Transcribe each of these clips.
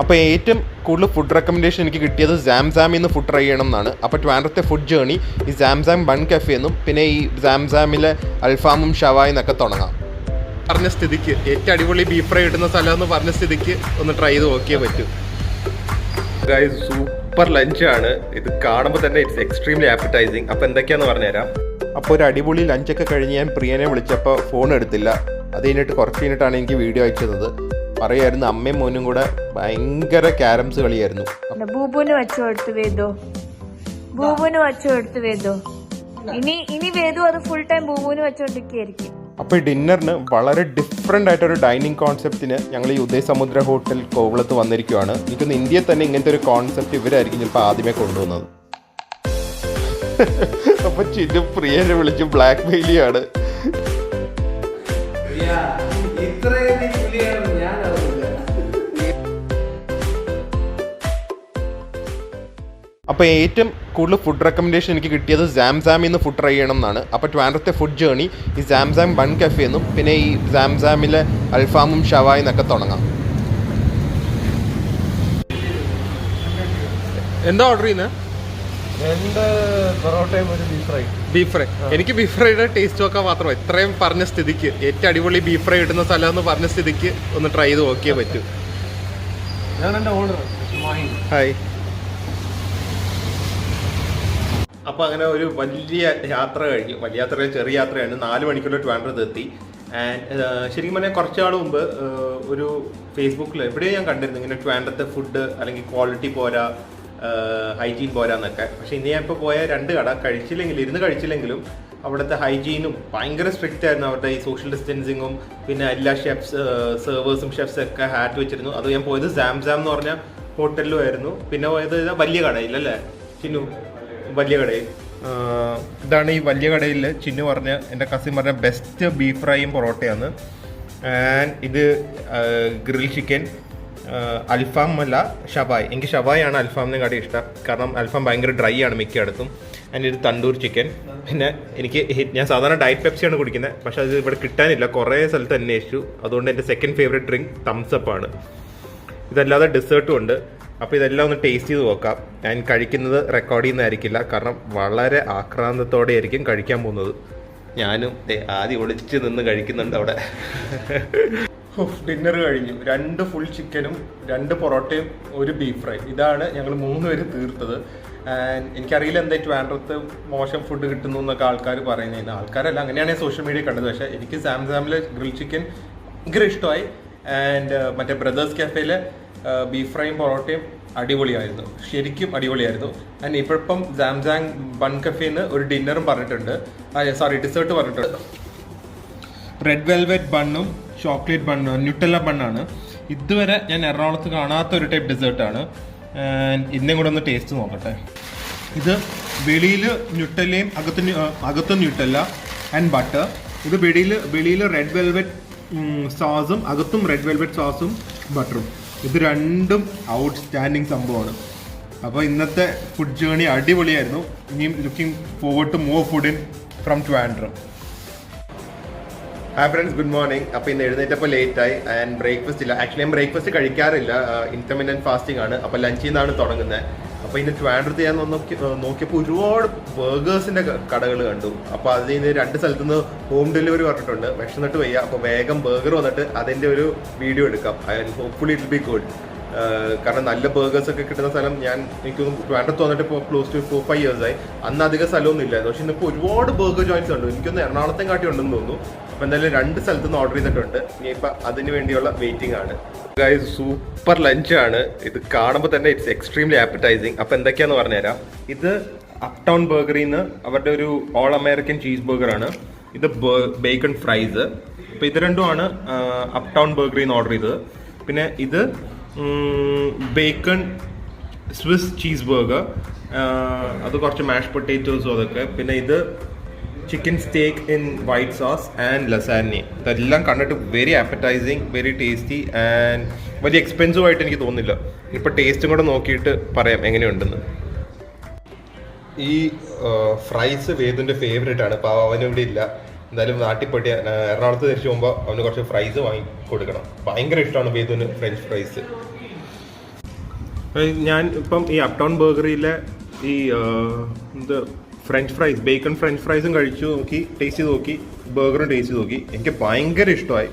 അപ്പോൾ ഏറ്റവും കൂടുതൽ ഫുഡ് റെക്കമെൻഡേഷൻ എനിക്ക് കിട്ടിയത് സാംസാമിൽ നിന്ന് ഫുഡ് ട്രൈ ചെയ്യണം എന്നാണ്. അപ്പോൾ ട്രിവാൻഡ്രത്തെ ഫുഡ് ജേണി ഈ സാംസാം ബൺ കഫേ എന്നും പിന്നെ ഈ സാംസാമിലെ അൽഫാമും ഷവായി എന്നൊക്കെ തുടങ്ങാം. പറഞ്ഞ സ്ഥിതിക്ക് ഏറ്റവും അടിപൊളി ബീഫ് ഫ്രൈ കിട്ടുന്ന സ്ഥലം എന്ന് പറഞ്ഞ സ്ഥിതിക്ക് ഒന്ന് ട്രൈ ചെയ്ത് നോക്കിയേ പറ്റൂ. ഗൈസ് സൂപ്പർ ലഞ്ചാണ് ഇത്. കാണുമ്പോൾ തന്നെ ഇറ്റ്സ് എക്സ്ട്രീംലി ആപ്പറ്റൈസിങ്. അപ്പോൾ എന്തൊക്കെയാണെന്ന് പറഞ്ഞുതരാം. അപ്പോൾ ഒരു അടിപൊളി ലഞ്ചൊക്കെ കഴിഞ്ഞ് ഞാൻ പ്രിയനെ വിളിച്ചപ്പോൾ ഫോൺ എടുത്തില്ല. അത് കഴിഞ്ഞിട്ട് കുറച്ച് കഴിഞ്ഞിട്ടാണ് എനിക്ക് വീഡിയോ അയച്ചത്. പറയായിരുന്നു അമ്മയും മോനും കൂടെ ഭയങ്കര ക്യാരംസ് കളിയായിരുന്നു. ബൂബുന് വച്ചു കൊടുത്തു വേദോ, ബൂബുന് വച്ചു കൊടുത്തു വേദോ. ഇനി വേദു അത് ഫുൾ ടൈം ബൂബുന് വെച്ചോണ്ടിരിക്കും. അപ്പോൾ ഡിന്നറിന് വളരെ ഡിഫറെൻ്റ് ആയിട്ടൊരു ഡൈനിങ് കോൺസെപ്റ്റിന് ഞങ്ങൾ ഈ ഉദയസമുദ്ര ഹോട്ടൽ കോവളത്ത് വന്നിരിക്കുകയാണ്. എനിക്കൊന്ന് ഇന്ത്യയിൽ തന്നെ ഇങ്ങനത്തെ ഒരു കോൺസെപ്റ്റ് ഇവരായിരിക്കും ചിലപ്പോൾ ആദ്യമേ കൊണ്ടുവന്നത്. അപ്പോൾ ചിന്നു പ്രിയനെ വിളിച്ച് ബ്ലാക്ക് മെയിലിയാണ്. അപ്പോൾ ഏറ്റവും കൂടുതൽ ഫുഡ് റെക്കമെൻഡേഷൻ എനിക്ക് കിട്ടിയത് സാംസാമിൽ നിന്ന് ഫുഡ് ട്രൈ ചെയ്യണം എന്നാണ്. അപ്പോൾ ട്രിവാൻഡ്രത്തെ ഫുഡ് ജേണി ഈ സാംസാം ബൺ കഫേ എന്നും പിന്നെ ഈ സാംസാമിലെ അൽഫാമും ഷവായി എന്നൊക്കെ തുടങ്ങാം. എന്താ ഓർഡർ ചെയ്യുന്നത്? Beef fry. എനിക്ക് ബീഫ് ഫ്രൈയുടെ ടേസ്റ്റ് നോക്കാൻ മാത്രമേ ഇത്രയും പറഞ്ഞ സ്ഥിതിക്ക് ഏറ്റവും അടിപൊളി ബീഫ് ഫ്രൈ കിട്ടുന്ന സ്ഥലം എന്ന് പറഞ്ഞ സ്ഥിതിക്ക് ഒന്ന് ട്രൈ ചെയ്ത് നോക്കിയേ പറ്റൂ. ഹായ്. അപ്പോൾ അങ്ങനെ ഒരു വലിയ യാത്ര കഴിഞ്ഞു. വലിയ യാത്ര ചെറിയ യാത്രയാണ്. 4 മണിക്കൂർ ട്രിവാൻഡ്രത്ത് എത്തി. ആൻഡ് ശരിക്കും പറഞ്ഞാൽ കുറച്ച് നാൾ മുമ്പ് ഒരു ഫേസ്ബുക്കിൽ എവിടെയും ഞാൻ കണ്ടിരുന്നു ഇങ്ങനെ ട്രിവാൻഡ്രത്തെ ഫുഡ് അല്ലെങ്കിൽ ക്വാളിറ്റി പോരാ, ഹൈജീൻ പോരാന്നൊക്കെ. പക്ഷേ ഇന്ന് ഞാൻ ഇപ്പോൾ പോയ 2 കട ഇരുന്ന് കഴിച്ചില്ലെങ്കിലും അവിടുത്തെ ഹൈജീനും ഭയങ്കര സ്ട്രിക്റ്റ് ആയിരുന്നു. അവരുടെ ഈ സോഷ്യൽ ഡിസ്റ്റൻസിങ്ങും പിന്നെ എല്ലാ സെർവേഴ്സും ഷെഫ്സൊക്കെ ഹാറ്റ് വെച്ചിരുന്നു. അത് ഞാൻ പോയത് സാംസാം എന്ന് പറഞ്ഞ ഹോട്ടലിലും ആയിരുന്നു. പിന്നെ പോയത് വലിയ കടയിലല്ലേ ചിന്നു, വലിയ കടയിൽ. ഇതാണ് ഈ വലിയ കടയിൽ ചിന്നു പറഞ്ഞ എൻ്റെ കസിൻ പറഞ്ഞ ബെസ്റ്റ് ബീഫ് ഫ്രൈയും പൊറോട്ടയാണ്. ആൻഡ് ഇത് ഗ്രിൽ ചിക്കൻ, അൽഫാം അല്ല ഷവായ്. എനിക്ക് ഷവായ് ആണ് അൽഫാമിനെ കാട്ടി ഇഷ്ടം. കാരണം അൽഫാം ഭയങ്കര ഡ്രൈ ആണ് മിക്കയിടത്തും. ആൻഡ് ഇത് തണ്ടൂർ ചിക്കൻ. പിന്നെ ഞാൻ സാധാരണ ഡയറ്റ് പെപ്സിയാണ് കുടിക്കുന്നത്. പക്ഷെ അത് ഇവിടെ കിട്ടാനില്ല. കുറേ സ്ഥലത്ത് അന്വേഷിച്ചു. അതുകൊണ്ട് എൻ്റെ സെക്കൻഡ് ഫേവറേറ്റ് ഡ്രിങ്ക് തംസപ്പ് ആണ്. ഇതല്ലാതെ ഡെസേർട്ടും ഉണ്ട്. അപ്പോൾ ഇതെല്ലാം ഒന്ന് ടേസ്റ്റ് ചെയ്ത് നോക്കാം. ഞാൻ കഴിക്കുന്നത് റെക്കോർഡ് ചെയ്യുന്നതായിരിക്കില്ല. കാരണം വളരെ ആക്രാന്തത്തോടെ ആയിരിക്കും കഴിക്കാൻ പോകുന്നത്. ഞാനും ആദ്യം ഒളിച്ച് നിന്ന് കഴിക്കുന്നുണ്ട് അവിടെ. ഡിന്നർ കഴിഞ്ഞു. 2 ഫുൾ ചിക്കനും 2 പൊറോട്ടയും 1 ബീഫ് ഫ്രൈ. ഇതാണ് ഞങ്ങൾ 3 പേര് തീർത്തത്. ആൻഡ് എനിക്കറിയില്ല എന്താ ട്രിവാൻഡ്രത്ത് മോശം ഫുഡ് കിട്ടുന്നു എന്നൊക്കെ ആൾക്കാർ പറയുന്നത്. ആൾക്കാരല്ല, അങ്ങനെയാണ് ഞാൻ സോഷ്യൽ മീഡിയ കണ്ടത്. പക്ഷേ എനിക്ക് സാംസാമിലെ ഗ്രിൽ ചിക്കൻ ഭയങ്കര ഇഷ്ടമായി. ആൻഡ് മറ്റേ ബ്രദേഴ്സ് കഫേയിലെ ബീഫ് ഫ്രൈയും പൊറോട്ടയും അടിപൊളിയായിരുന്നു, ശരിക്കും അടിപൊളിയായിരുന്നു. ആൻഡ് ഇപ്പം സാംസാങ് ബൺ കഫേന്ന് ഒരു ഡിന്നറും പറഞ്ഞിട്ടുണ്ട്, ഡിസേർട്ട് പറഞ്ഞിട്ടുണ്ട്. റെഡ് വെൽവെറ്റ് ബണ്ണും ചോക്ലേറ്റ് ബണ്ണും ന്യൂട്ടെല്ല ബണ്ണാണ്. ഇതുവരെ ഞാൻ എറണാകുളത്ത് കാണാത്ത ഒരു ടൈപ്പ് ഡെസേർട്ടാണ്. ഇന്നും കൂടെ ഒന്ന് ടേസ്റ്റ് നോക്കട്ടെ. ഇത് വെളിയിൽ ന്യൂട്ടെല്ലയും അകത്തും ന്യൂട്ടെല്ല ആൻഡ് ബട്ടർ. ഇത് വെളിയിൽ റെഡ് വെൽവെറ്റ് സോസും അകത്തും റെഡ് വെൽവെറ്റ് സോസും ബട്ടറും. ഇത് രണ്ടും ഔട്ട്സ്റ്റാൻഡിങ് സംഭവമാണ്. അപ്പോൾ ഇന്നത്തെ ഫുഡ് ജേണി അടിപൊളിയായിരുന്നു. ഇനിയും looking forward to more food from Trivandrum. Hi friends, good morning. അപ്പോൾ ഇന്ന് എഴുന്നേറ്റപ്പോൾ ലേറ്റായി ആൻഡ് ബ്രേക്ക്ഫാസ്റ്റ് ഇല്ല. ആക്ച്വലി ഞാൻ ബ്രേക്ക്ഫാസ്റ്റ് കഴിക്കാറില്ല, ഇന്റർമിറ്റന്റ് ഫാസ്റ്റിംഗ് ആണ്. അപ്പോൾ ലഞ്ചിൽ നിന്നാണ് തുടങ്ങുന്നത്. അപ്പോൾ ഇന്ന് ട്രിവാൻഡ്രത്ത് ഞാൻ നോക്കിയപ്പോൾ ഒരുപാട് ബർഗേഴ്സിൻ്റെ കടകൾ കണ്ടു. അപ്പോൾ അതിൽ നിന്ന് 2 സ്ഥലത്തു നിന്ന് ഹോം ഡെലിവറി പറഞ്ഞിട്ടുണ്ട്. വിശന്നിട്ട് വയ്യ. അപ്പോൾ വേഗം ബർഗർ വന്നിട്ട് അതിൻ്റെ ഒരു വീഡിയോ എടുക്കാം. And hopefully it be good. കാരണം നല്ല ബർഗേഴ്സൊക്കെ കിട്ടുന്ന സ്ഥലം എനിക്കൊന്നും ട്രിവാൻഡ്രത്ത് വന്നിട്ട് ഇപ്പോൾ ക്ലോസ് ടു 4-5 years ആയി. അന്ന് അധികം സ്ഥലമൊന്നും ഇല്ലായിരുന്നു. പക്ഷേ ഇന്നിപ്പോൾ ഒരുപാട് ബർഗർ ജോയിൻസ് ഉണ്ട്. എനിക്കൊന്ന് എറണാകുളത്തെ കാട്ടി ഉണ്ടെന്ന് തോന്നുന്നു. അപ്പോൾ എന്തായാലും 2 സ്ഥലത്ത് നിന്ന് ഓർഡർ ചെയ്തിട്ടുണ്ട്. ഇനിയിപ്പോൾ അതിന് വേണ്ടിയുള്ള വെയിറ്റിംഗ് ആണ്. ഗൈസ് സൂപ്പർ ലഞ്ചാണ് ഇത്. കാണുമ്പോൾ തന്നെ ഇറ്റ്സ് എക്സ്ട്രീംലി ആപ്പറ്റൈസിങ്. അപ്പോൾ എന്തൊക്കെയാന്ന് പറഞ്ഞുതരാം. ഇത് അപ് ടൗൺ ബർഗറിൽ നിന്ന് അവരുടെ ഒരു ഓൾ അമേരിക്കൻ ചീസ് ബർഗറാണ്. ഇത് ബേക്കൺ ഫ്രൈസ്. അപ്പോൾ ഇത് രണ്ടുമാണ് അപ് ടൗൺ ബർഗറിൽ നിന്ന് ഓർഡർ ചെയ്തത്. പിന്നെ ഇത് ബേക്കൺ സ്വിസ് ചീസ് ബർഗർ, അത് കുറച്ച് മാഷ് പൊട്ടേറ്റോസും അതൊക്കെ. പിന്നെ ഇത് chicken steak in white sauce and lasagna. ഇതെല്ലാം കണ്ടിട്ട് very appetising, very tasty and വലിയ എക്സ്പെൻസീവ് ആയിട്ട് എനിക്ക് തോന്നുന്നില്ല. ഇപ്പോൾ ടേസ്റ്റും കൂടെ നോക്കിയിട്ട് പറയാം എങ്ങനെയുണ്ടെന്ന്. ഈ ഫ്രൈസ് വേദുൻ്റെ ഫേവറേറ്റ് ആണ്. അപ്പോൾ അവനിവിടെ ഇല്ല. എന്തായാലും നാട്ടിൽ പോയിട്ട് എറണാകുളത്ത് തിരിച്ചു പോകുമ്പോൾ അവന് കുറച്ച് ഫ്രൈസ് വാങ്ങി കൊടുക്കണം. ഭയങ്കര ഇഷ്ടമാണ് വേദുവിന് ഫ്രഞ്ച് ഫ്രൈസ്. ഞാൻ ഇപ്പം ഈ അപ് ടൗൺ ബർഗറിയിലെ ഈ എന്ത് ഫ്രഞ്ച് ഫ്രൈസ്, ബേക്കൺ ഫ്രഞ്ച് ഫ്രൈസും കഴിച്ചു നോക്കി, ടേസ്റ്റ് ചെയ്ത് നോക്കി, ബർഗറും ടേസ്റ്റ് ചെയ്ത് നോക്കി. എനിക്ക് ഭയങ്കര ഇഷ്ടമായി.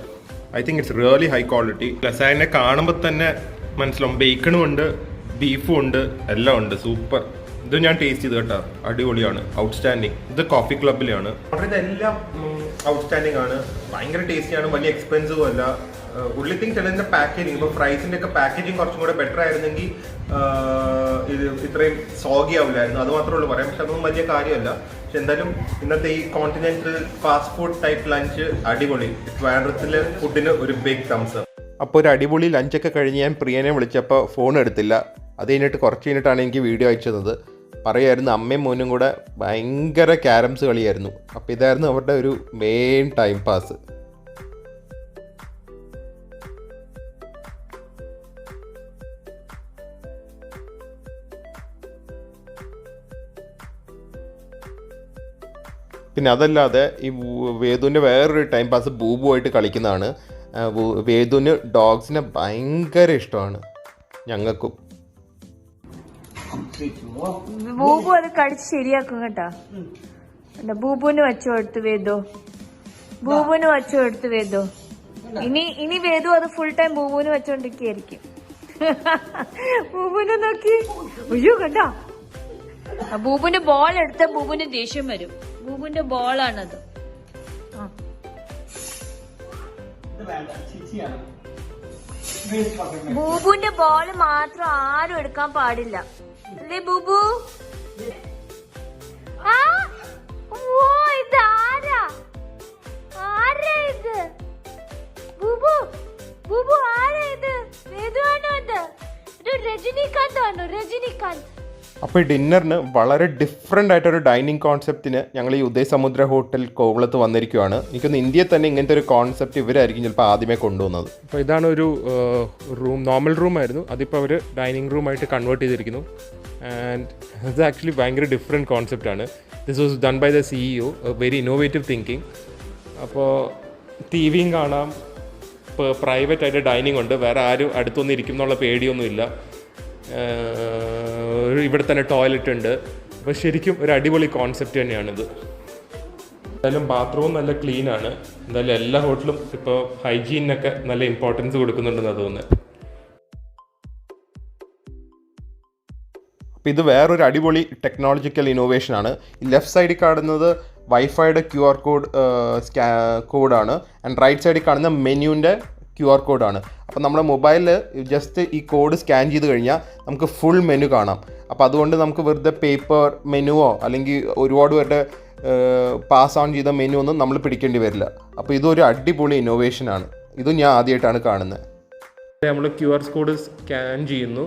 I think it's really high quality. Lasagne കാണുമ്പോൾ തന്നെ മനസ്സിലാവും, ബേക്കണും ഉണ്ട്, ബീഫും ഉണ്ട്, എല്ലാം ഉണ്ട്. സൂപ്പർ. ഇത് ഞാൻ ടേസ്റ്റ് ചെയ്ത് കേട്ടോ, അടിപൊളിയാണ്, ഔട്ട്സ്റ്റാൻഡിങ്. ഇത് കോഫി ക്ലബിലാണ്. അവിടെ ഇതെല്ലാം ഔട്ട്സ്റ്റാൻഡിങ് ആണ്, ഭയങ്കര ടേസ്റ്റിയാണ്, വലിയ എക്സ്പെൻസീവ് അല്ല. ഉള്ളി തിങ് ചിലതിന്റെ പാക്കേജിങ്, ഇപ്പൊ ഫ്രൈസിന്റെ ഒക്കെ പാക്കേജിങ് കുറച്ചും കൂടെ ബെറ്റർ ആയിരുന്നെങ്കിൽ ഇത് ഇത്രയും സോഗി ആവില്ലായിരുന്നു. അത് മാത്രമേ ഉള്ളൂ പറയാം. പക്ഷെ അതൊന്നും വലിയ കാര്യമല്ല. പക്ഷെ എന്തായാലും ഇന്നത്തെ ഈ continental fast food type lunch അടിപൊളി. ട്രിവാൻഡ്രത്തിലെ ഫുഡിന് ഒരു ബിഗ് തംസ്. അപ്പോൾ ഒരു അടിപൊളി ലഞ്ചൊക്കെ കഴിഞ്ഞ് ഞാൻ പ്രിയനെ വിളിച്ചപ്പോൾ ഫോൺ എടുത്തില്ല. അത് കഴിഞ്ഞിട്ട് കുറച്ച് കഴിഞ്ഞിട്ടാണ് എനിക്ക് വീഡിയോ അയച്ചു തന്നത്. പറയുമായിരുന്നു അമ്മയും മോനും കൂടെ ഭയങ്കര ക്യാരംസ് കളിയായിരുന്നു. അപ്പോൾ ഇതായിരുന്നു അവരുടെ ഒരു മെയിൻ ടൈം പാസ്. പിന്നെ അതല്ലാതെ ഈ വേദുവിൻ്റെ വേറൊരു ടൈം പാസ് ബൂബുമായിട്ട് കളിക്കുന്നതാണ്. വേദുവിന് ഡോഗ്സിനെ ഭയങ്കര ഇഷ്ടമാണ്, ഞങ്ങൾക്കും. ബൂബു അത് കടിച്ച് ശരിയാക്കും കേട്ടാ. ബൂബുവിന് വച്ചു കൊടുത്തു വേദു, ബൂബുവിന് വച്ചു കൊടുത്തു വേദു. ഇനി വേദു അത് ഫുൾ ടൈം ബൂബുവിന് വെച്ചോണ്ടിരിക്കുകയായിരിക്കും. ബൂബുവിനെ നോക്കി, അയ്യോ കണ്ടാ, ബൂബുവിന്റെ ബോൾ എടുത്ത ബൂബുവിന് ദേഷ്യം വരും. ബൂബുവിന്റെ ബോളാണത്. ബൂബുവിന്റെ ബോൾ മാത്രം ആരും എടുക്കാൻ പാടില്ല, അല്ലേ ബൂബു? ഇത് ആരാ? ആരാ ഇത്? ബൂബു, ബൂബു ആരാ ഇത്? വേദുവാണോ ഇത്? ഇത് രജനീകാന്ത് ആണോ? രജനീകാന്ത്. അപ്പോൾ ഈ ഡിന്നറിന് വളരെ ഡിഫറെൻ്റ് ആയിട്ടൊരു ഡൈനിങ് കോൺസെപ്റ്റിന് ഞങ്ങൾ ഈ ഉദയസമുദ്ര ഹോട്ടൽ കോവളത്ത് വന്നിരിക്കുകയാണ്. എനിക്കൊന്ന് ഇന്ത്യയിൽ തന്നെ ഇങ്ങനത്തെ ഒരു കോൺസെപ്റ്റ് ഇവരായിരിക്കും ചിലപ്പോൾ ആദ്യമേ കൊണ്ടുവന്നത്. അപ്പോൾ ഇതാണ് ഒരു റൂം, നോർമൽ റൂമായിരുന്നു, അതിപ്പോൾ അവർ ഡൈനിങ് റൂമായിട്ട് കൺവേർട്ട് ചെയ്തിരിക്കുന്നു. ആൻഡ് ഇത് ആക്ച്വലി ഭയങ്കര ഡിഫറെൻറ്റ് കോൺസെപ്റ്റാണ്. This was done by the CEO, very innovative thinking. അപ്പോൾ ടി വിയും കാണാം, ഇപ്പോൾ പ്രൈവറ്റ് ആയിട്ട് ഡൈനിങ് ഉണ്ട്, വേറെ ആരും അടുത്തൊന്നും ഇരിക്കും എന്നുള്ള പേടിയൊന്നുമില്ല. ഇവിടെ തന്നെ ടോയ്ലറ്റ് ഉണ്ട്. അപ്പോൾ ശരിക്കും ഒരു അടിപൊളി കോൺസെപ്റ്റ് തന്നെയാണിത്. എന്തായാലും ബാത്റൂം നല്ല ക്ലീനാണ്. എന്തായാലും എല്ലാ ഹോട്ടലും ഇപ്പോൾ ഹൈജീനൊക്കെ നല്ല ഇമ്പോർട്ടൻസ് കൊടുക്കുന്നുണ്ടെന്നാണ് തോന്നുന്നത്. അപ്പോൾ ഇത് വേറൊരു അടിപൊളി ടെക്നോളജിക്കൽ ഇന്നോവേഷനാണ്. ഈ ലെഫ്റ്റ് സൈഡിൽ കാണുന്നത് വൈഫൈയുടെ QR കോഡാണ്. ആൻഡ് റൈറ്റ് സൈഡിൽ കാണുന്ന മെനുവിൻ്റെ QR കോഡാണ്. അപ്പോൾ നമ്മുടെ മൊബൈലിൽ ജസ്റ്റ് ഈ കോഡ് സ്കാൻ ചെയ്ത് കഴിഞ്ഞാൽ നമുക്ക് ഫുൾ മെനു കാണാം. അപ്പോൾ അതുകൊണ്ട് നമുക്ക് വെറുതെ പേപ്പർ മെനുവോ അല്ലെങ്കിൽ ഒരുപാട് പേരുടെ പാസ് ഓൺ ചെയ്ത മെനു ഒന്നും നമ്മൾ പിടിക്കേണ്ടി വരില്ല. അപ്പോൾ ഇതൊരു അടിപൊളി ഇന്നോവേഷനാണ്. ഇതും ഞാൻ ആദ്യമായിട്ടാണ് കാണുന്നത്. നമ്മൾ QR കോഡ് സ്കാൻ ചെയ്യുന്നു.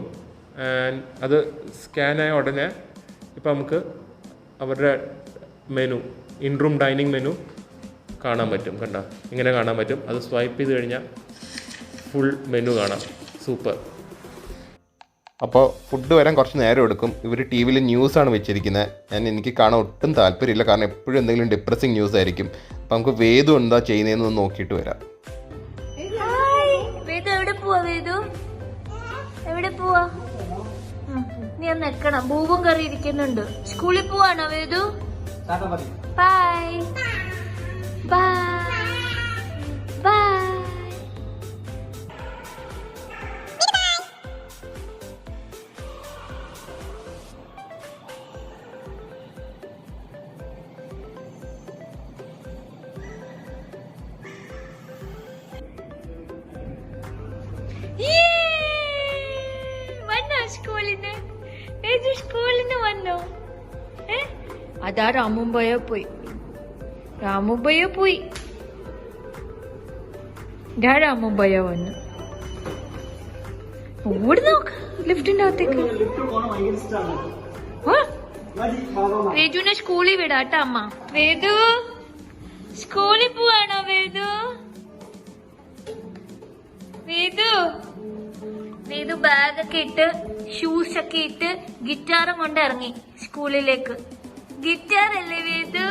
ആൻഡ് അത് സ്കാനായ ഉടനെ ഇപ്പോൾ നമുക്ക് അവരുടെ menu, in room dining menu കാണാൻ പറ്റും. കണ്ട, ഇങ്ങനെ കാണാൻ പറ്റും. അത് സ്വൈപ്പ് ചെയ്ത് കഴിഞ്ഞാൽ ഫുൾ മെനു കാണാം. സൂപ്പർ. അപ്പോൾ ഫുഡ് വരാൻ കുറച്ച് നേരം എടുക്കും. ഇവർ TV ന്യൂസാണ് വെച്ചിരിക്കുന്നത്. എനിക്ക് കാണാൻ ഒട്ടും താല്പര്യമില്ല, കാരണം എപ്പോഴും എന്തെങ്കിലും ഡിപ്രസിങ് ന്യൂസ് ആയിരിക്കും. അപ്പം നമുക്ക് വേദു എന്താ ചെയ്യുന്നതെന്ന് നോക്കിയിട്ട് വരാം. എവിടെ പോവാ? നീ ഒന്ന് നിക്കണം, ബൂബും കറി ഇരിക്കുന്നുണ്ട്. സ്കൂളിൽ പോവാണോ വേദു? Bye bye bye. സ്കൂളിന് വന്നോ? അതാ രാമുമ്പയ പോയി. രാമുമ്പയ വന്നു. ഓടി നോക്ക് ലിഫ്റ്റിന്റെ അകത്തേക്ക്. വേദുവിനെ സ്കൂളിൽ വിടാട്ട അമ്മ. വേദു സ്കൂളിൽ പോവാണോ? വേദു ബാഗൊക്കെ ഇട്ട് ഷൂസൊക്കെ ഇട്ട് ഗിറ്റാറും കൊണ്ട് ഇറങ്ങി സ്കൂളിലേക്ക്. ഗിറ്റാർ അല്ലേ വേദു?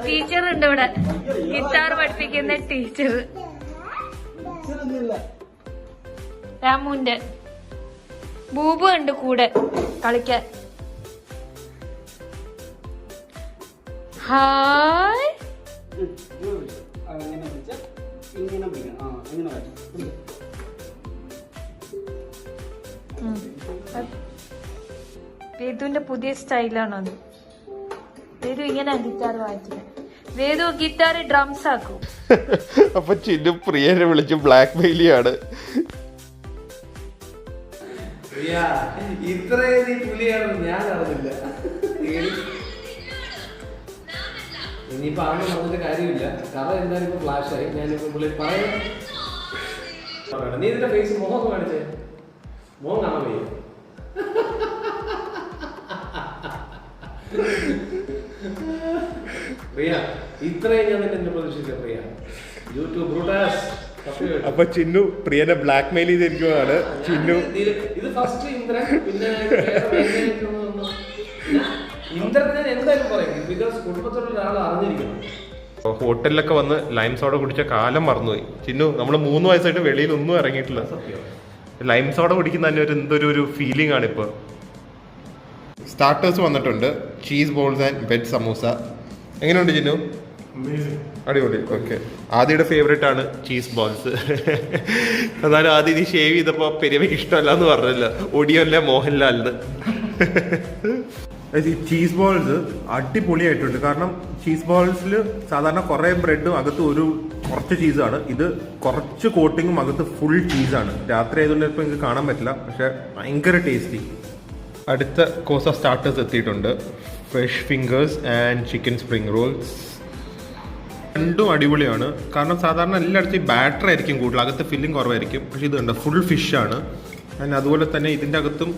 ടീച്ചർ ഉണ്ട് ഇവിടെ, ഗിറ്റാർ പഠിപ്പിക്കുന്ന ടീച്ചർ. രാമുന്റെ ബൂബു ഉണ്ട് കൂടെ കളിക്കാൻ. ഹായ്. വേദുവിന്റെ പുതിയ സ്റ്റൈലാണ് അത്. വേദു ഇങ്ങനെ ഗിറ്റാർ വായിക്കുന്നത്. വേദു ഗിറ്റാർ ഡ്രംസ് ആക്കും. അപ്പൊ ചിന്നു പ്രിയനെ വിളിച്ച് ബ്ലാക്ക് മെയിൽ ആണ്. ഇത്രയും പുലിയാണെന്ന് ഞാൻ അറിഞ്ഞില്ല. ഇനിയിപ്പോ ആരും പറഞ്ഞിട്ട് കാര്യമില്ല. കഥ എന്തായാലും ഇപ്പൊ ഫ്ലാഷായി. ഞാനിപ്പോ പുള്ളി പറയാം. നീ ഇതിന്റെ ഫേസ് മുഖം കാണിച്ചേ. മുഖം കാണാൻ വയ്യ. പ്രിയ, ഇത്രയും ഞാൻ എന്നെ പ്രതീക്ഷിച്ചില്ല പ്രിയ. യൂട്യൂബ് ബ്രൂട്ടാസ്. അപ്പൊ ചിന്നു പ്രിയനെ ബ്ലാക്ക് മെയിൽ ചെയ്തിരിക്കുകയാണ്. ചിന്നു ഇത് ഫസ്റ്റ് ഇന്ദ്രൻ, പിന്നെ ഇന്ദ്രൻ ഞാൻ എന്തായാലും പറയും. ബിക്കോസ് കുടുംബത്തിലുള്ള ഒരാൾ അറിഞ്ഞിരിക്കണം. ഹോട്ടലിലൊക്കെ വന്ന് ലൈം സോഡ കുടിച്ച കാലം മറന്നുപോയി. ചിന്നു നമ്മൾ 3 വയസ്സായിട്ട് വെളിയിൽ ഒന്നും ഇറങ്ങിയിട്ടില്ല. ലൈം സോഡ കുടിക്കുന്ന തന്നെ എന്തൊരു ഫീലിംഗ് ആണ് ഇപ്പൊ. സ്റ്റാർട്ടേഴ്സ് വന്നിട്ടുണ്ട്. Cheese balls and veg samosa. എങ്ങനെയുണ്ട് ചിന്നു? അടിപൊളി. ഓക്കെ, ആദിയുടെ ഫേവറേറ്റ് ആണ് ചീസ് ബോൾസ്. എന്നാലും ആദ്യം നീ ഷേവ് ചെയ്തപ്പോ പെരുമയ്ക്ക് ഇഷ്ടമല്ല എന്ന് പറഞ്ഞല്ലോ. ഒടിയല്ല മോഹൻലാലിന്. ഈ ചീസ് ബോൾസ് അടിപൊളിയായിട്ടുണ്ട്. കാരണം ചീസ് ബോൾസിൽ സാധാരണ കുറേ ബ്രെഡും അകത്ത് കുറച്ച് ചീസാണ്. ഇത് കുറച്ച് കോട്ടിങ്ങും അകത്ത് ഫുൾ ചീസാണ്. രാത്രി ആയതുകൊണ്ട് ഇപ്പോൾ നിങ്ങൾക്ക് കാണാൻ പറ്റില്ല, പക്ഷെ ഭയങ്കര ടേസ്റ്റി. അടുത്ത കോഴ്സ് ഓഫ് സ്റ്റാർട്ടേഴ്സ് എത്തിയിട്ടുണ്ട്. Fresh fingers and chicken spring rolls. രണ്ടും അടിപൊളിയാണ്. കാരണം സാധാരണ എല്ലായിടത്തും ഈ ബാറ്റർ ആയിരിക്കും കൂടുതൽ, അകത്ത് ഫില്ലിംഗ് കുറവായിരിക്കും. പക്ഷെ ഇത് കണ്ടോ ഫുൾ ഫിഷാണ്. ആൻഡ് അതുപോലെ തന്നെ ഇതിൻ്റെ അകത്തും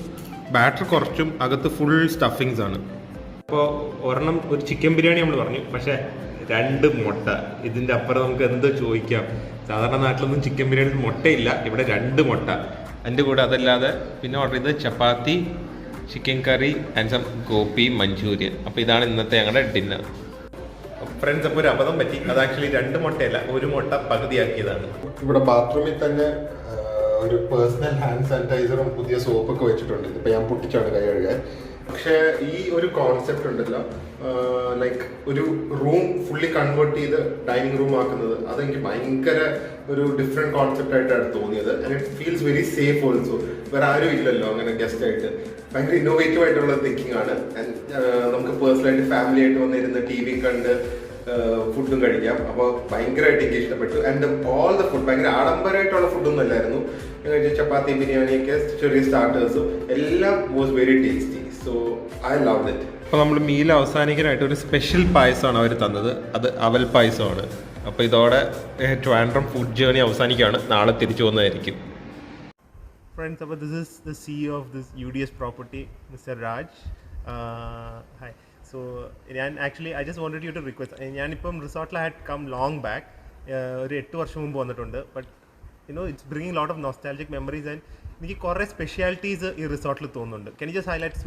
ബാറ്റർ കുറച്ചും അകത്ത് ഫുൾ സ്റ്റഫിങ്സ് ആണ്. അപ്പോൾ ഒരെണ്ണം ഒരു ചിക്കൻ ബിരിയാണി നമ്മൾ പറഞ്ഞു, പക്ഷേ 2 മുട്ട. ഇതിൻ്റെ അപ്പുറം നമുക്ക് എന്ത് ചോദിക്കാം? സാധാരണ നാട്ടിലൊന്നും ചിക്കൻ ബിരിയാണി മുട്ടയില്ല, ഇവിടെ 2 മുട്ട. അതിൻ്റെ കൂടെ അതല്ലാതെ പിന്നെ ഓർഡർ ചെയ്തത് ചപ്പാത്തി, chicken curry and some gobi manchurian. അപ്പോൾ ഇതാണ് ഇന്നത്തെ ഞങ്ങളുടെ ഡിന്നർ. ഫ്രണ്ട്സ്, അപ്പോൾ ഒരു അബദ്ധം പറ്റി. അത് ആക്ച്വലി 2 മുട്ടയല്ല, 1 മുട്ട പകുതിയാക്കിയതാണ്. ഇവിടെ ബാത്റൂമിൽ തന്നെ ഒരു പേഴ്സണൽ ഹാൻഡ് സാനിറ്റൈസറും പുതിയ സോപ്പൊക്കെ വെച്ചിട്ടുണ്ട്. ഇതിപ്പോൾ ഞാൻ പൊട്ടിച്ചാണ് കൈ കഴുകാൻ. പക്ഷേ ഈ ഒരു കോൺസെപ്റ്റ് ഉണ്ടല്ലോ, ലൈക്ക് ഒരു റൂം ഫുള്ളി കൺവേർട്ട് ചെയ്ത് ഡൈനിങ് റൂം ആക്കുന്നത്, അതെനിക്ക് ഭയങ്കര ഒരു ഡിഫറെൻറ്റ് കോൺസെപ്റ്റ് ആയിട്ടാണ് തോന്നിയത്. And it feels very safe also. വേറെ ആരും ഇല്ലല്ലോ അങ്ങനെ ഗസ്റ്റ് ആയിട്ട്. ഭയങ്കര ഇന്നോവേറ്റീവ് ആയിട്ടുള്ള തിങ്കിങ് ആണ്. ആൻഡ് നമുക്ക് പേഴ്സണലായിട്ട് ഫാമിലി ആയിട്ട് വന്നിരുന്ന് TV കണ്ട് ഫുഡും കഴിക്കാം. അപ്പോൾ ഭയങ്കരമായിട്ട് എനിക്ക് ഇഷ്ടപ്പെട്ടു. ആൻഡ് ഓൾ ദ ഫുഡ് ഭയങ്കര ആഡംബരമായിട്ടുള്ള ഫുഡൊന്നും അല്ലായിരുന്നു. ചപ്പാത്തി, ബിരിയാണിയൊക്കെ, ചെറിയ സ്റ്റാർട്ടേഴ്സും എല്ലാം was very tasty. So I love it. അപ്പോൾ നമ്മൾ മീൽ അവസാനിക്കാനായിട്ട് ഒരു സ്പെഷ്യൽ പായസമാണ് അവർ തന്നത്. അത് അവൽ പായസമാണ്. അപ്പോൾ ഇതോടെ ട്രിവാൻഡ്രം ഫുഡ് ജേർണി അവസാനിക്കുകയാണ്. നാളെ തിരിച്ചു പോകുന്നതായിരിക്കും. ഫ്രണ്ട്സ്, അപ്പോൾ this is the CEO of this UDS property, mister Raj. Hi. So ഞാൻ actually I just wanted you to request. ഞാനിപ്പം റിസോർട്ടിൽ ഹാഡ് കം ലോങ് ബാക്ക്, ഒരു 8 വർഷം മുമ്പ് വന്നിട്ടുണ്ട്. But it's bringing lot of nostalgic memories. And എനിക്ക് കുറേ സ്പെഷ്യാലിറ്റീസ് ഈ റിസോർട്ടിൽ തോന്നുന്നുണ്ട്. Can you just highlight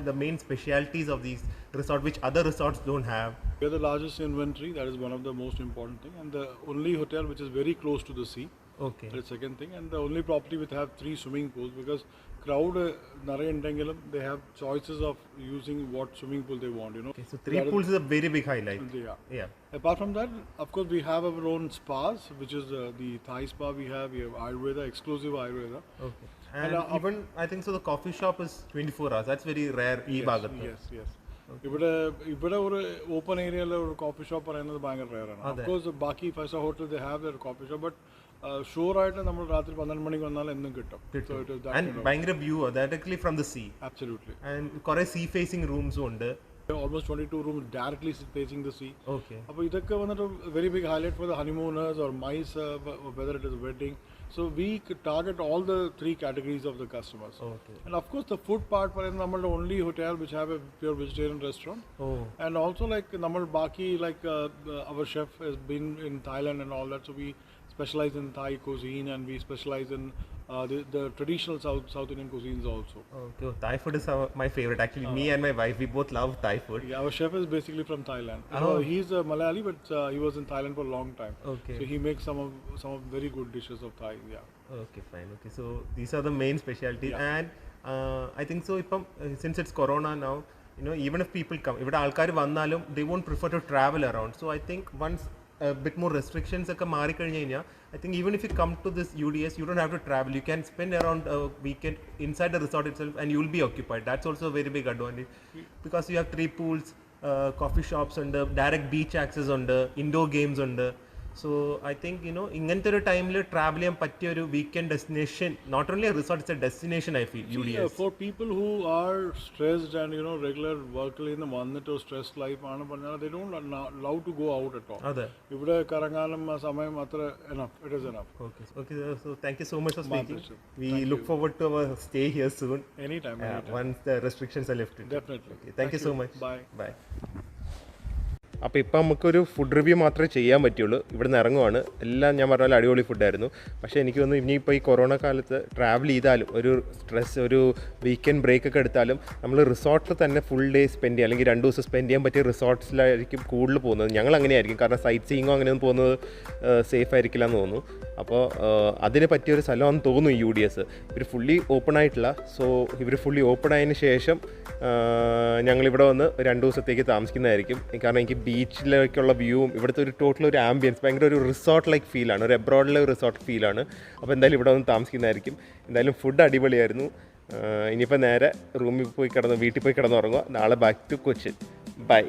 the main specialities of these resort which other resorts don't have? We are the largest inventory. That is one of the most important thing, and the only hotel which is very close to the sea. Okay. That is second thing, and the only property which have 3 swimming pools, because crowd Narayandangalam, they have choices of using what swimming pool they want. Okay, so 3 pools is a very big highlight. Yeah. Apart from that, of course, we have our own spas, which is the Thai spa. We have Ayurveda, exclusive Ayurveda. Okay. And even I think so the coffee shop is 24 hours. That's very rare. Yes. ഇവിടെ ഒരു open ഏരിയയിൽ ഒരു coffee shop പറയുന്നത് ഭയങ്കര റെയറാണ്. Of course ബാക്കി 5-star hotel they have their coffee shop, but sure ആയിട്ട് നമ്മൾ രാത്രി 12 മണിക്ക് വന്നാൽ എന്നും കിട്ടും. ഭയങ്കര view directly from the sea. Absolutely. And കുറെ സീ ഫേസിംഗ് റൂംസും ഉണ്ട്. Almost 22 rooms directly facing the sea. Okay. അപ്പോൾ ഇതൊക്കെ വന്നിട്ട് very big highlight for the honeymooners or mice, whether it is a wedding. So we target all the 3 categories of the customers. Okay. And of course the food part, പറയുന്നത് നമ്മളുടെ only hotel which have a pure vegetarian restaurant. Oh. And also like നമ്മൾ ബാക്കി like our chef has been in Thailand and all that, so we specialize in Thai cuisine, and we specialize in the traditional South Indian cuisines also. Okay, Thai food is my favorite. Actually, me and my wife, we both love Thai food. Yeah, our chef is basically from Thailand. Oh. He's a Malayali, but he was in Thailand for a long time. Okay. So he makes some of very good dishes of Thai. Yeah. Okay, fine. Okay, so these are the main specialties. Yeah. And I think so, since it's Corona now, even if people come, ഇവിടെ ആൾക്കാർ വന്നാലും they won't prefer to travel around. So I think once a bit more restrictions ഒക്കെ മാറിക്കഴിഞ്ഞ് കഴിഞ്ഞാൽ, I think even if you come to this UDS, you don't have to travel. You can spend around a weekend inside the resort itself and you will be occupied. That's also a very big advantage because you have 3 pools, coffee shops ഉണ്ട്, direct beach access ഉണ്ട്, indoor games ഉണ്ട്. So I think ഇങ്ങനത്തെ ഒരു ടൈമിൽ travel ചെയ്യാൻ പറ്റിയ ഒരു weekend destination, not only a resort, it's a destination I feel UDS. For people who are stressed and regular workൽ നിന്ന് വന്നിട്ട് stress life ആണ് പറഞ്ഞാൽ they don't love to go out at all. അതെ. ഇവിടെ കറങ്ങാനും സമയം അത്ര enough. It is enough. Okay, so thank you so much for speaking. pleasure. We look forward to our stay here soon. Anytime. Once the restrictions are lifted. Definitely. Okay, thank you so much. Bye. അപ്പോൾ ഇപ്പം നമുക്കൊരു food review മാത്രമേ ചെയ്യാൻ പറ്റുള്ളൂ. ഇവിടുന്ന് ഇറങ്ങുവാണ്. എല്ലാം ഞാൻ പറഞ്ഞ പോലെ അടിപൊളി ഫുഡായിരുന്നു. പക്ഷേ എനിക്ക് തോന്നുന്നു ഇനിയിപ്പോൾ ഈ കൊറോണ കാലത്ത് ട്രാവൽ ചെയ്താലും ഒരു വീക്കെൻഡ് ബ്രേക്ക് ഒക്കെ എടുത്താലും നമ്മൾ റിസോർട്ടിൽ തന്നെ ഫുൾ ഡേ സ്പെൻഡ് ചെയ്യുക, അല്ലെങ്കിൽ 2 ദിവസം സ്പെൻഡ് ചെയ്യാൻ പറ്റിയ റിസോർട്ട്സിലായിരിക്കും കൂടുതൽ പോകുന്നത്. ഞങ്ങൾ അങ്ങനെയായിരിക്കും, കാരണം സൈറ്റ് സീയിങ്ങോ അങ്ങനെയൊന്നും പോകുന്നത് സേഫ് ആയിരിക്കില്ല എന്ന് തോന്നുന്നു. അപ്പോൾ അതിന് പറ്റിയൊരു സ്ഥലമാണെന്ന് തോന്നുന്നു UDS. ഇവർ ഫുള്ളി ഓപ്പൺ ആയിട്ടില്ല. സോ ഇവർ ഫുള്ളി ഓപ്പൺ ആയതിന് ശേഷം ഞങ്ങളിവിടെ വന്ന് 2 ദിവസത്തേക്ക് താമസിക്കുന്നതായിരിക്കും. കാരണം എനിക്ക് ബീച്ചിലേക്കുള്ള വ്യൂവും ഇവിടുത്തെ ഒരു ടോട്ടൽ ഒരു ആംബിയൻസ് ഭയങ്കര ഒരു റിസോർട്ട് ലൈക്ക് ഫീലാണ്, ഒരു എബ്രോഡിലെ ഒരു റിസോർട്ട് ഫീലാണ്. അപ്പോൾ എന്തായാലും ഇവിടെ വന്ന് താമസിക്കുന്നതായിരിക്കും. എന്തായാലും ഫുഡ് അടിപൊളിയായിരുന്നു. ഇനിയിപ്പോൾ നേരെ വീട്ടിൽ പോയി കിടന്നുറങ്ങുക. നാളെ ബാക്ക് ടു കൊച്ചിൻ. ബൈ.